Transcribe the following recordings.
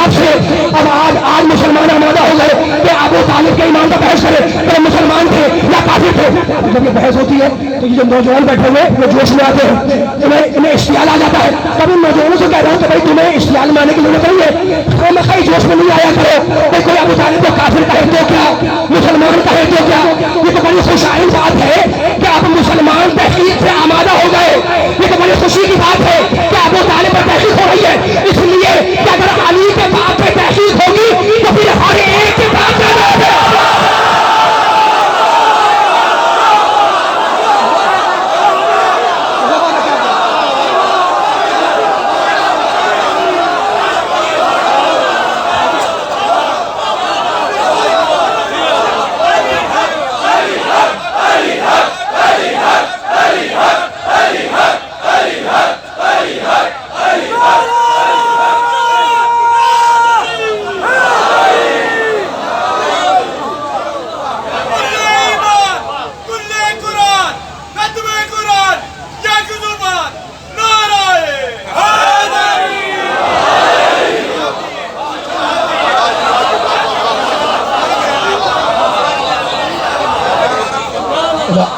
हिसाब से अब आज मुसलमान आमादा हो गए कि अबू तालिब के ईमान पर बहस करे तो मुसलमान थे या काफिर थे। जब ये बहस होती है तो ये जो नौजवान बैठे हुए वो जोश में आते हैं, इन्हें इश्तियाल आ जाता है। तब इन नौजवानों से कह रहा हूँ कि भाई तुम्हें इश्तियाल में आने की जरूरत नहीं है, तो मैं कहीं जोश में नहीं आया करो। कोई अबू तालिब को काफिर कहे तो क्या, मुसलमान कहे तो क्या। ये तो बड़ी खुशहाली बात है कि अब मुसलमान तहकीक से आमादा हो गए। ये तो बड़ी खुशी की बात है कि अबू तालिब पर तहकीक हो रही है, इसलिए कि अगर अली के बाप पे तहकीक होगी तो फिर हर एक के बाप पे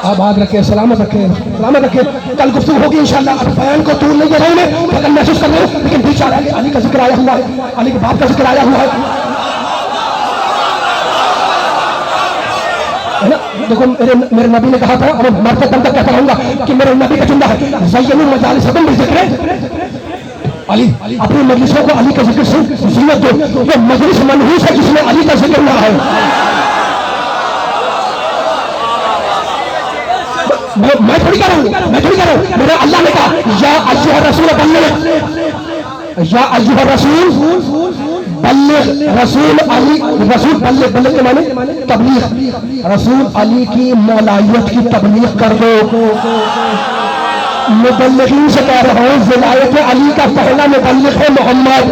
आबाद रखे, सलामत रखे, सलामत रखे। कल गुफ्तगू होगी इंशाअल्लाह। अब बयान को तूल नहीं कर रहा हूँ मैं, कल महसूस कर रहा हूँ, लेकिन बीच आ रहा है अली का जिक्र आया हुआ है, अली के बाप का जिक्र आया हुआ है ना। देखो मेरे नबी ने कहा था, और मरते दम तक कहता रहूंगा कि मेरे नबी का जुमला है, ज़य्यनु मजालिसकुम बिज़िक्र अली। अपनी मजलिसों को अली के जिक्र से ज़ीनत दो। ये मजलिस मनहूस है जिसमें अली का जिक्र ना है। मैं थोड़ी कर रहा हूँ, मैं थोड़ी कर रहा हूँ। मेरा अल्लाह ने कहा या अय्युहा रसूल बल्लिग, या अय्युहा रसूल बल्लिग। रसूल अली, रसूल बल्लिग, बल्लिग के माने तबलीग। रसूल अली की मौलायत की तबलीग कर दो। मुबल्लिगीन से कह रहा हूँ, विलायत अली का पहला मुबल्लिग है मोहम्मद।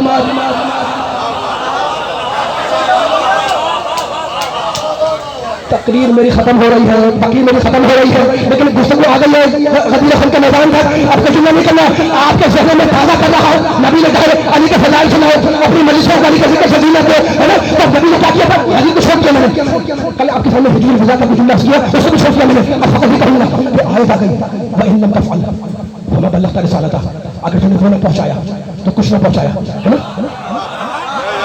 तकरीर मेरी खत्म हो रही है, तकरीर मेरी खत्म हो रही है, लेकिन गुफ्तगू आ गई है गदीर खन के मैदान पर। आपका जुम्मन नहीं करना, आपके ज़हन में ताज़ा कर रहा हूँ। नबी ने कहा अली के फज़ाइल सुनाओ, अपनी मजलिसों को अली के जिक्र से ज़ीनत दो, है ना। तब नबी ने क्या किया था, अली को छोड़ दिया मैंने। कल आपके सामने हुजूर रज़ा का जुमला किया, उसको भी छोड़ दिया मैंने। अब फकत भी कहूँगा, आयत आ गई व इन लम तफ़अल वमा बल्लग़्ता रिसालता। अगर तूने वो न पहुँचाया तो कुछ न पहुँचाया, है ना।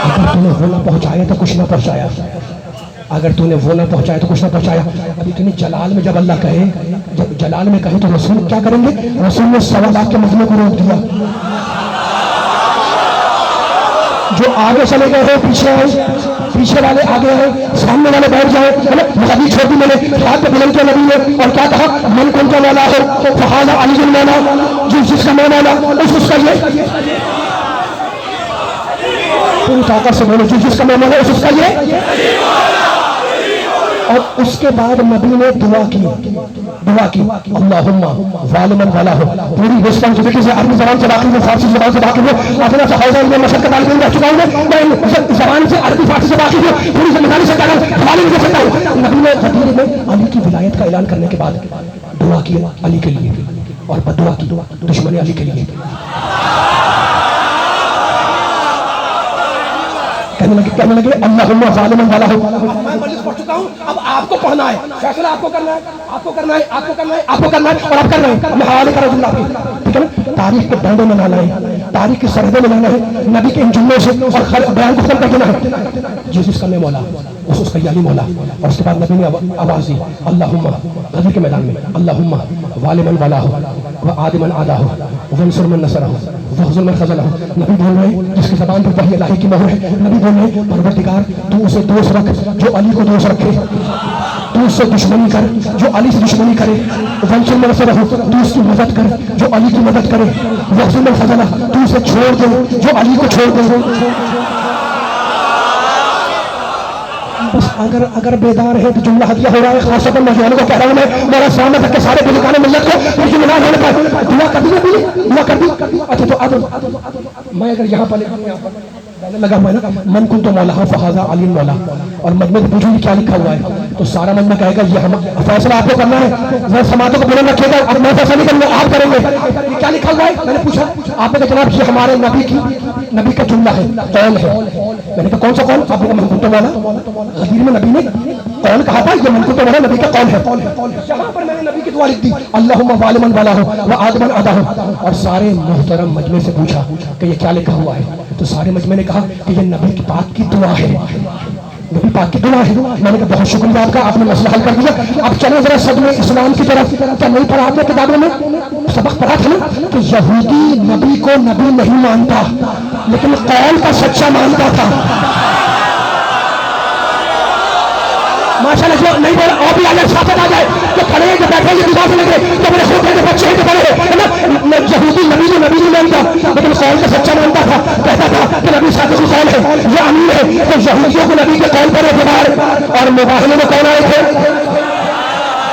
अगर तूने वो न पहुँचाया तो कुछ न पहुँचाया, अगर तूने वो ना पहुंचाया तो कुछ ना पहुंचाया। अब इतनी जलाल में जब अल्लाह कहे, जब जलाल में कहे तो रसूल क्या करेंगे। रसूल ने 1.25 लाख के मजमे को रोक दिया। जो आगे चले गए हैं पीछे आए, पीछे वाले आगे आए, सामने वाले बैठ जाए, है ना। नबी छोड़ दी मैंने, हाथ पे बुलंद किया नबी ने और क्या कहा, मन कौन का मौला हो फहाज़ा अली मौला, जिसका मौला उसका ये पूरी ताकत से बोलो, जिसका मौला है उसका ये। और उसके बाद नबी ने दुआ की, अल्लाहुम्मा ज़ालिमन वला हो। पूरी रिस्पॉन्सिबिलिटी से अरबी ज़बान से वाकिफ़ हूं, फारसी ज़बान से वाकिफ़ हूं, अपना से हौज़ा में मशक़ का तालिब रह चुका हूं। मैं ज़बान से अरबी फारसी से वाकिफ़ हूं, पूरी ज़िम्मेदारी से हवाले दे सकता हूं। नबी ने गदीर में अली की विलायत का ऐलान करने के बाद दुआ की अली के लिए और बदुआ की दुश्मन अली के लिए। कहने लगे अल्लाहुम्मा ज़ालिमन वला हो। मैं मजलिस पढ़ चुका हूं, अब आपको पढ़ना है, फैसला आपको करना है, आपको करना है, आपको करना है, आपको करना है, और आप कर रहे हैं। मैं हवाले कर रहा हूं, ठीक है ना। तारीख के बैंडों में लाना है, तारीख की सरहदों में लाना है, नबी के इन जुमलों से और बयान को खत्म कर देना है। जिसका मैं मौला उसका याली मौला। और उसके बाद नबी ने आवाज़ दी अल्लाहुम्मा, गदीर के मैदान में अल्लाहुम्मा ज़ालिमन वला हो व आदिमन आदा हो वंसुर मन नसर हो वख़्ज़ुल मन ख़ज़ल हो। नबी बोल रहे हैं जिसकी ज़बान पर वही इलाही की मोहर है। नबी बोल रहे हैं परवरदिगार तू उसे दोस्त रख जो अली को दोस्त रखे, तू उससे दुश्मनी कर जो अली से दुश्मनी करे, वंसुर मन नसर हो तू उसकी मदद कर जो अली की मदद करे, वख़्ज़ुल मन ख़ज़ल तू उसे छोड़ दे जो अली को छोड़ दे। बस अगर बेदार है तो जुमला हदिया हो रहा है। खासतौर नौजवानों को कह रहा हूँ मैं, मेरा सामने तक के सारे बुजुर्गान मिल्लत को जुमला होने पर दुआ कर दी, दुआ कर दी। अच्छा तो अब मैं अगर यहाँ पर लगा हुआ है ना मन कुन तो मौला फहाज़ा अली मौला, और मजमे में पूछूंगी क्या लिखा हुआ है तो सारा मजमा कहेगा ये हम फैसला आपको करना है। मैं समातों को बुलंद रखिएगा, अब मैं फैसला नहीं करूँगा, आप करेंगे। क्या लिखा हुआ है मैंने पूछा, आपने कहा जनाब ये हमारे नबी की नबी का जुमला है, कौल है। मैंने कहा कौन सा कौल? आपने कहा मनकुतो वाला। गदीर में नबी ने कौल कहा था, ये मनकुतो वाला नबी का कौल है। यहाँ पर मैंने नबी की दुआ लिख दी, अल्लाहुम्मा वालिमन वाला हो व आदमन आदा हो। और सारे मोहतरम मजमे से पूछा कि ये क्या लिखा हुआ है, तो सारे मजमे ने कहा कि ये नबी की पाक की दुआ है, नबी पाक की दुआ है। मैंने कहा बहुत शुक्रिया आपका, आपने मसला हल कर दिया। अब चले जरा सदमे इस्लाम की तरफ। क्या नहीं पढ़ा आपने किताबों में? सबक पढ़ा था ना कि यहूदी नबी को नबी नहीं मानता, लेकिन कौल का सच्चा मानता था। माशाल्लाह, जो नहीं बोला और भी आ जाए, साथ आ जाए, जो खड़े हैं, जो बैठे हैं, जो से लगे, जो बड़े होते हैं, जो बच्चे हैं, जो बड़े हैं, है ना। यहूदी नबी को नबी नहीं मानता, लेकिन कौल का सच्चा मानता था। कहता था कि नबी साथ की कौल है, ये अमीर है। तो यहूदियों को नबी के कौल पर एतबार, और मुबाहले में कौन आए थे?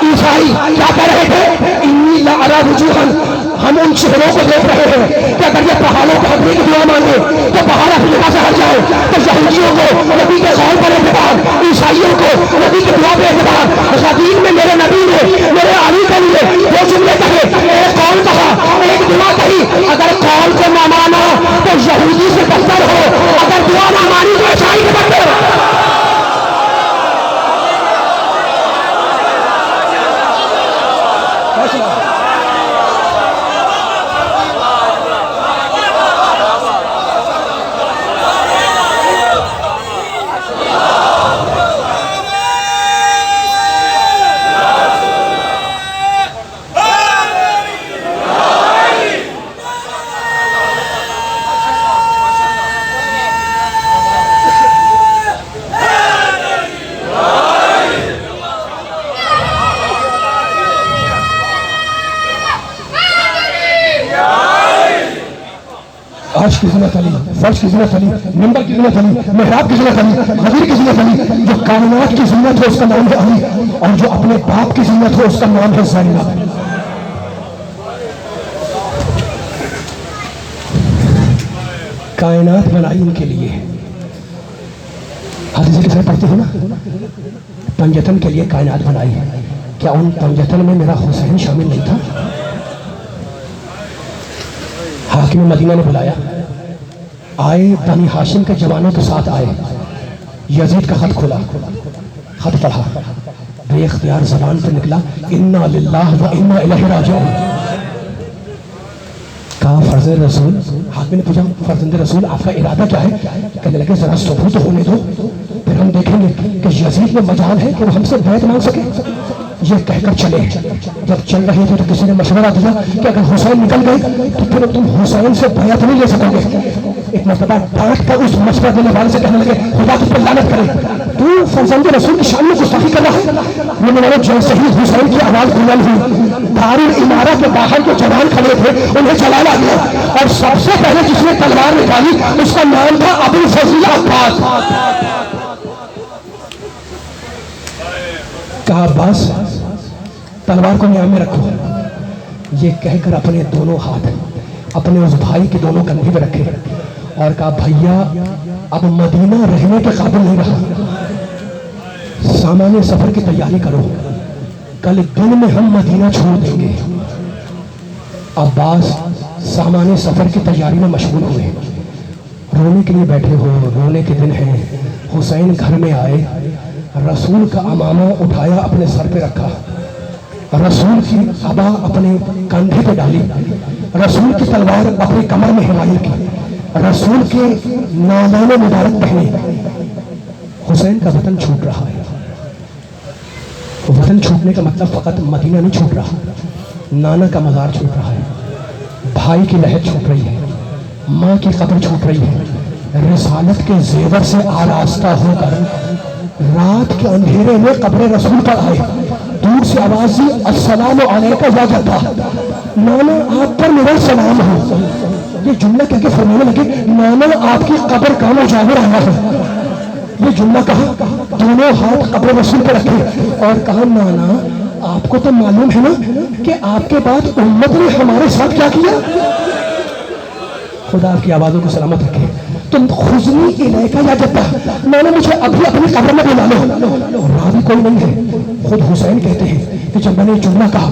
ईसाई। क्या कह रहे थे? इन्नी लाअरा वुजूहन, हम उन चेहरों को देख रहे हैं कि अगर ये पहाड़ों को हटने की दुआ मांगे तो पहाड़ अपनी जगह से हट जाए। तो यहूदियों को नबी के कौल पर एतबार, ईसाइयों को नबी की दुआ पर एतबार। गदीर में मेरे नबी ने मेरे अली के लिए दो जुमले कहे, एक कौल कहा, एक दुआ कही। अगर कौल को ना माना तो यहूदी से बदतर हो, अगर दुआ ना मानी तो ईसाई से बदतर हो। अर्श की ज़िन्नत अली, फर्श की ज़िन्नत अली, मिंबर की ज़िन्नत अली, मेहराब की ज़िन्नत अली, गदीर की ज़िन्नत अली। जो कायनात की ज़िन्नत है उसका नाम है अली, और जो अपने बाप की ज़िन्नत है उसका नाम है ज़ैनब। कायनात बनाई उनके लिए। हदीस के साथ पढ़ते हो ना, पंजतन के लिए कायनात बनाई। क्या उन पंजतन में मेरा हुसैन शामिल नहीं था? हाकिम मदीना ने बुलाया, आए बनी हाशिम के जवानों के साथ आए। यजीद का खत खोला, खत पढ़ा, बेख्तियार ज़बान से निकला इन्ना लिल्लाह व इन्ना इलैहि राजिऊन। कहा फर्जंद रसूल। हाकिम ने पूछा फर्जंद रसूल आपका इरादा क्या है? कहने लगे जरा सबूत होने दो, फिर हम देखेंगे कि यजीद में मजाल है कि वो हमसे बैत मांग सके। ये कहकर चले। जब चल रहे थे तो किसी ने मशवरा दिया कि अगर हुसैन निकल गए तो फिर तुम हुसैन से बैत नहीं ले सकोगे। एक मरतबा डांट कर उस मशवरा देने वाले से कहने लगे खुदा तुझ पर लानत करे, तू फर्जंद रसूल की शान में गुस्ताखी कर रहा है। ये जैसे ही हुसैन की आवाज बुलंद हुई, दारुल इमारत के बाहर जो जवान खड़े थे उन्हें जलाला गया, और सबसे पहले जिसने तलवार निकाली उसका नाम था अबुल फजल अब्बास। कहा बस तलवार को न्याय में रखो। ये कहकर अपने दोनों हाथ अपने उस भाई के दोनों कंधे पर रखे और कहा भैया अब मदीना रहने के काबिल नहीं रहा, सामान्य सफर की तैयारी करो, कल दिन में हम मदीना छोड़ देंगे। अब्बास सामान्य सफर की तैयारी में मशगूल हुए। रोने के लिए बैठे हो, रोने के दिन है। हुसैन घर में आए, रसूल का अमामा उठाया अपने सर पे रखा, रसूल की अबा अपने कंधे पे डाली, रसूल की तलवार अपनी कमर में हिमायत की, रसूल के नादान मुबारक पहने। हुसैन का वतन छूट रहा है। वतन छूटने का मतलब फकत मदीना नहीं छूट रहा, नाना का मज़ार छूट रहा है, भाई की लहर छूट रही है, माँ की कब्र छूट रही है। रिसालत के जेवर से आरास्ता होकर रात के अंधेरे में कब्र रसूल पर आए, दूर से आवाज दी अस्सलाम अलैका या जद्दा, नाना आप पर मेरा सलाम हो। ये जुमला कह के फरमाने लगे नाना आपकी कब्र का मुजावर आया है। ये जुमला कहा, दोनों हाथ कब्र रसूल पर रखे और कहा नाना आपको तो मालूम है ना कि आपके बाद उम्मत ने हमारे साथ क्या किया। खुदा आपकी आवाज़ों को सलामत रखे। तुम खुजनी इलाका या जद्दा, मैंने मुझे अभी अपनी कब्र में बुला लो। रावी कोई नहीं है, खुद हुसैन कहते हैं कि जब मैंने जुमला कहा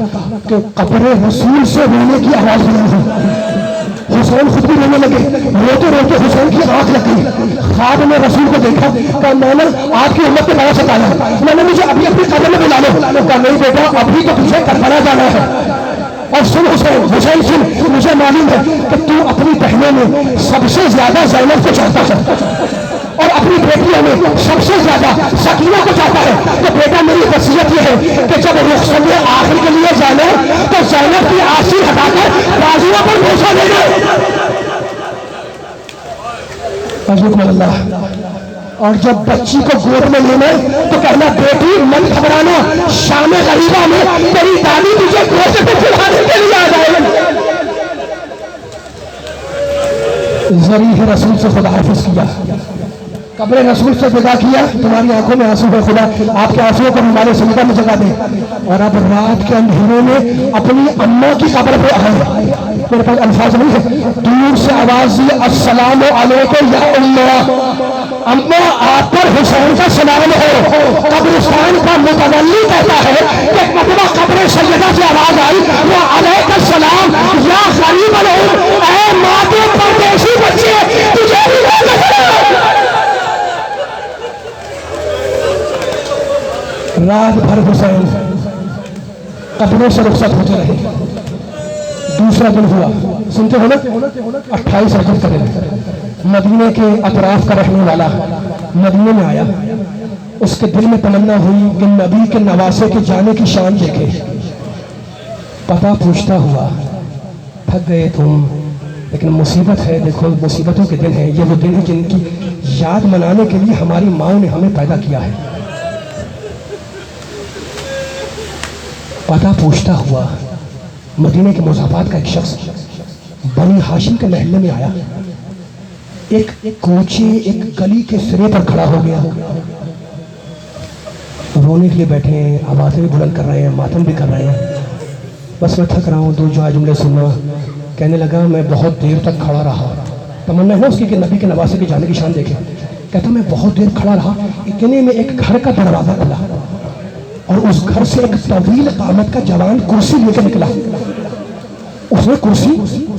कि कब्र रसूल से रोने की आवाज़ बुलंद हुई, हुसैन खुद भी रोने लगे, रोते रोते हुसैन की आंख लग गई। ख्वाब में रसूल को देखा, कहा मैंने आपकी उम्मत पे बड़ा सताया, मैंने मुझे अभी अपनी कब्र में बुला लो। कहा नहीं बेटा, अभी तो तुझे करबला जाना है। और सुन हुसैन, हुसैन सुन, मुझे मालूम है कि तू अपनी बहनों में सबसे ज्यादा ज़ैनब को चाहता है और अपनी बेटियों में सबसे ज्यादा सकीना को चाहता है। तो बेटा मेरी वसीयत यह है कि जब रुखसत आखिर के लिए जाना तो ज़ैनब की आंसू हटाकर बाजुओं पर भूसा देना। अल्लाह। और जब बच्ची को गोद में लेना तो कहना बेटी मन घबराना, शाम गरीबा में तेरी दादी तुझे गोद में खिलाने के लिए आ जाएगी। ज़रीह रसूल से खुदा हाफिज किया, कब्र रसूल से विदा किया। तुम्हारी आंखों में आंसू है, खुदा आपके आंसुओं को हमारे सजदा में जगह दे। और अब रात के अंधेरे में अपनी अम्मा की कब्र पे आए, मेरे पास अल्फाज नहीं है, दूर से आवाज दी, अस्सलाम अलैकुम या उम्मा, अम्मा आप पर हुसैन का सलाम हो। कब्रिस्तान का मुतवल्ली कहता है कि मतबा कब्र सैयदा से आवाज आई, वो अलैका सलाम या गरीब अलउम, ऐ माँ के परदेसी बच्चे तुझे भी रात भर हुसैन कब्रों से रुखसत होते रहे। दूसरा दिन हुआ, सुनते हो ना, 28 रजब का दिन, मदीने के अतराफ का रहने वाला मदीने में आया। उसके दिल में तमन्ना हुई कि नबी के नवासे के जाने की शान देखे। पता पूछता हुआ, थक गए तुम, लेकिन मुसीबत है, देखो मुसीबतों के दिन है, ये वो दिन है जिनकी याद मनाने के लिए हमारी माँ ने हमें पैदा किया है। पता पूछता हुआ मदीने के मुज़ाफ़ात का एक शख्स बनी हाशिम के महल्ले में आया। एक कोचे एक गली के सिरे पर खड़ा हो गया, रोने के लिए बैठे हैं, आवाज़ें भी बुलंद कर रहे हैं, मातम भी कर रहे हैं। बस मैं थक रहा हूँ, दो जुमले सुनना। कहने लगा मैं बहुत देर तक खड़ा रहा, तमन्ना है उसकी कि नबी के नवासे के जाने की शान देखे। कहता मैं बहुत देर खड़ा रहा, इतने में एक घर का दरवाज़ा खुला और उस घर से एक तवील कामत का जवान कुर्सी लेकर निकला। उसने कुर्सी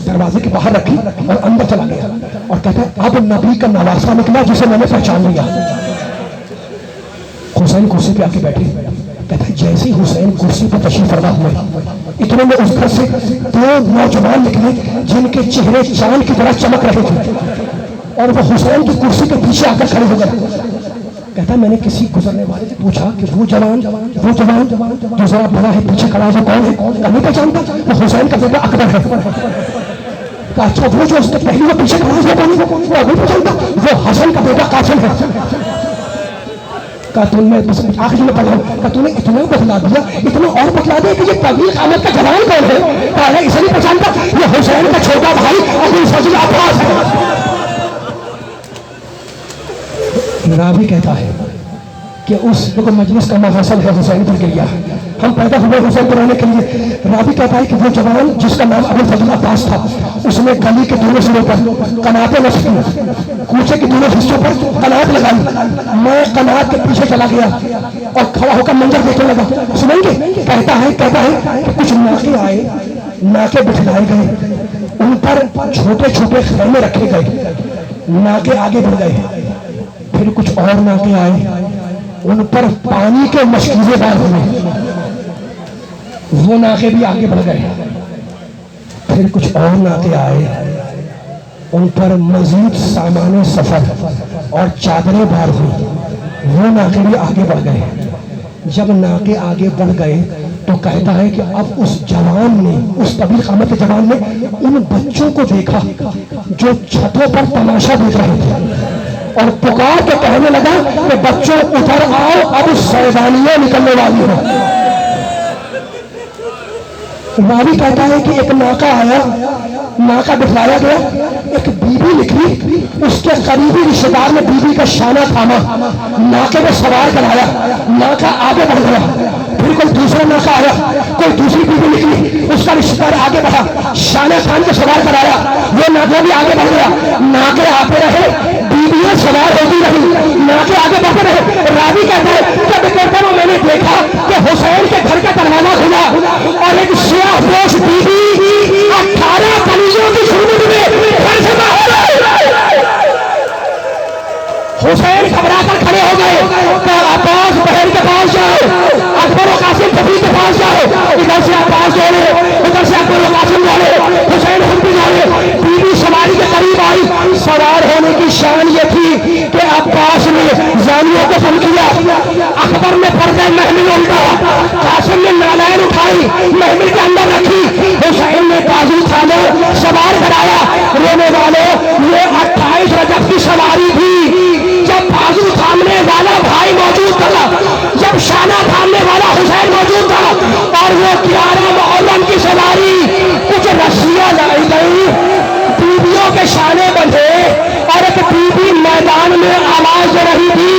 दरवाजे के बाहर रखी और अंदर चला गया और कहता है अब नबी का नवासा निकला जिसे मैंने पहचान लिया। हुसैन कुर्सी पे आके बैठे, कहता है जैसे ही हुसैन कुर्सी पर तशरीफ फरमा हुए, इतने में उस घर से दो नौजवान निकले जिनके चेहरे चांद की तरह चमक रहे थे और वो हुसैन की कुर्सी के पीछे आकर खड़े हो गए। कहता मैंने किसी गुजरने वाले से पूछा कि वो जवान जो जरा बड़ा है पीछे खड़ा है कौन है? नहीं पहचानता, वो हुसैन का बेटा अकबर है। अच्छा वो जो उसके पहले वो पीछे खड़ा है वो नहीं पहचानता, वो हसन का बेटा कासिम है। का तुमने बस आखिर में पढ़ा का तूने इतना बतला दिया, इतना और बतला दिया कि ये तवील कामत का जवान कौन है? कहा इसे नहीं पहचानता, ये हुसैन का छोटा भाई अबू फजल अब्बास है। रावी कहता है कि उस देखो मजलिस का महासल है हुसैन पर गिरिया, हम पैदा हुए हुसैन पर रहने के लिए। रावी कहता है कि वो जवान जिसका नाम अबू फजल अब्बास था, उसने गली के दोनों सिरों पर कनातें नस्ब की, कूचे के दोनों हिस्सों पर कनात लगाई। मैं कनात के पीछे चला गया और खड़ा होकर मंजर देखने लगा। सुनेंगे? कहता है कि कुछ नाके आए, नाके बिठलाए गए, उन पर छोटे छोटे खैमे रखे गए, नाके आगे बढ़ गए। फिर कुछ और नाके आए, उन पर पानी के मशकीज़े डाल हुए, वो नाके भी आगे बढ़ गए। फिर कुछ और नाके आए, उन पर मजीद सामान सफर और चादरें बार हुई, वो नाके भी आगे बढ़ गए। जब नाके आगे बढ़ गए तो कहता है कि अब उस जवान ने, उस तवील कामत के जवान ने उन बच्चों को देखा जो छतों पर तमाशा देख रहे थे और पुकार के कहने लगा कि बच्चों उधर आओ, अब सैलानियां निकलने वाली हो। रावी कहता है कि एक नाका आया, नाका बिठाया गया, एक बीबी निकली, उसके करीबी रिश्तेदार ने बीबी का शाना थामा, नाके में सवार कराया, नाका आगे बढ़ गया। फिर कोई दूसरा नाका आया, कोई दूसरी बीबी निकली, उसका रिश्तेदार आगे बढ़ा, शाना खान को सवार कराया, वो नाका भी आगे बढ़ गया। नाके आते रहे, बीबियां सवार होती रही, नाके आगे बढ़ते रहे। रावी कहता है जब कहता मैंने देखा कि हुसैन के घर का दरवाजा खुला और एक सियाह पोश बीबी 18 कलीजों की झुंड में हुसैन घबरा कर खड़े हो गए। तो अब्बास बहन के पास जाओ, अकबर और कासिम कभी के पास जाओ। इधर से अब्बास दौड़े, उधर से अकबर और कासिम दौड़े, हुसैन खुद भी दौड़े। बीवी सवारी के करीब आई। सवार होने की शान ये थी कि अब्बास ने जानियों को बंद किया, अकबर ने पर्दे महमिल उल्टा, कासिम ने नालायन उठाई, महमिल के अंदर रखी, हुसैन ने बाजू थामे सवार कराया। रोने वाले ये 28 रजब की सवारी थी जब बाजू थामने वाला भाई मौजूद था, जब शाना थामने वाला हुसैन मौजूद था, और वो 11 मुहर्रम की सवारी कुछ रस्सियां लाई गई, बीवियों के शाने बंधे, और एक बीबी मैदान में आवाज दे रही थी